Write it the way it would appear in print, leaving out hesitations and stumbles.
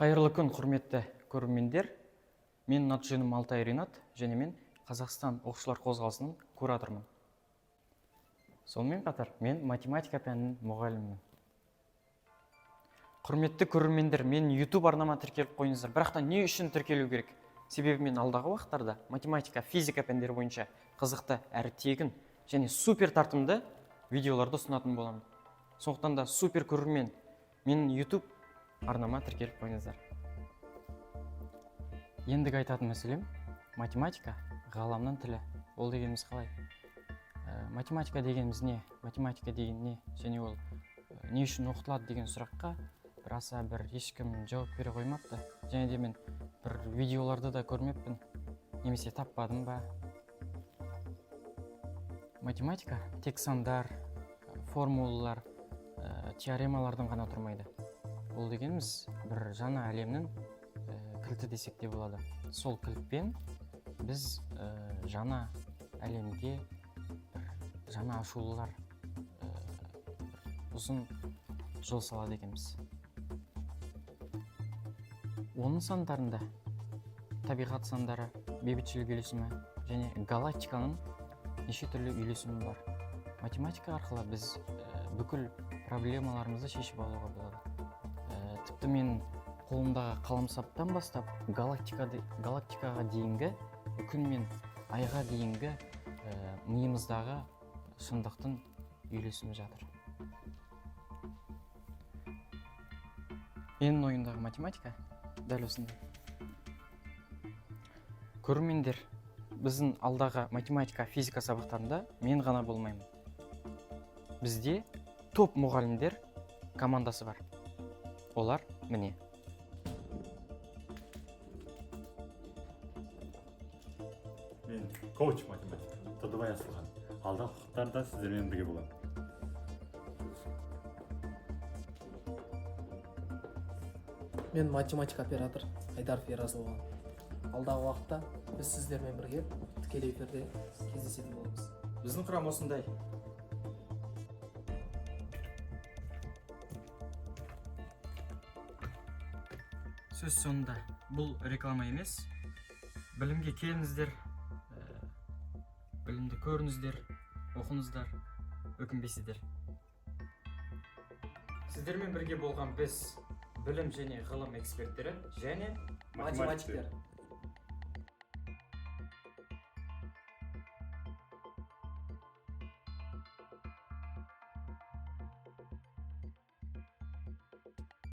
Қайырлы күн, құрметті көрермендер. Мен аты-жөнім Алтай Ринат, және мен Қазақстан оқушылар қозғалысының кураторымын. Сонымен қатар мен математика пәнінің мұғалімімін. Құрметті көрермендер, мен YouTube арнама тіркеліп қойыңыздар. Бірақта не үшін тіркелу керек? Себебі мен алдағы уақыттарда математика, физика пәндері бойынша қызықты әрі тегін және супер тартымды видеоларды ұсынатын боламын. Сондықтан да супер көрермен, менің YouTube арнама тіркеліп қойыңыздар. Ендігі айтатын мәселем математика ғаламның тілі. Ол дегеніміз қалай? Математика дегеніміз не? Математика деген не? Және ол не үшін оқытылады деген сұраққа бір ешкім жауап бере қоймапты. Және де мен бір видеоларды да көрмеппін, немесе таппадым ба. Математика тек сандар, формулалар, теоремалардан ғана тұрмайды. Ол дегеніміз бір жаңа әлемнің кілті десек те болады. Сол кілтпен біз жаңа әлемге жаңа ашулар ұзын жол салады екенбіз. Оның сандарында табиғат сандары, бейбітшілік үйлесімі және галактиканың неше түрлі үйлесімі бар. Математика арқылы біз бүкіл проблемаларымызды шешіп алуға болады. Тіпті мен қолымдағы қаламсаптан бастап галактикаға дейінгі, күн мен айға дейінгі миымыздағы шындықтың үйлесімі жатыр. Менің ойымдағы математика дәл осындай. Көрермендер, біздің алдағы математика, физика сабақтарында мен ғана болмаймын. Бізде топ мұғалімдер командасы бар. Олар міне. Мен коуч математика, Тодыбай Асылхан. Алдағы уақыттарда сіздермен бірге боламын. Мен математика оператор Айдаров Ерасылхан. Алдағы уақытта біз сіздермен бірге тікелей эфирде кездесетін боламыз. Біздің құрам осындай. Сөз соңында, бұл реклама емес. Білімге келіңіздер, білімді көріңіздер, оқыңыздар, өкінбейсіздер. Сіздермен бірге болған біз білім және ғылым эксперттері және Математиктер.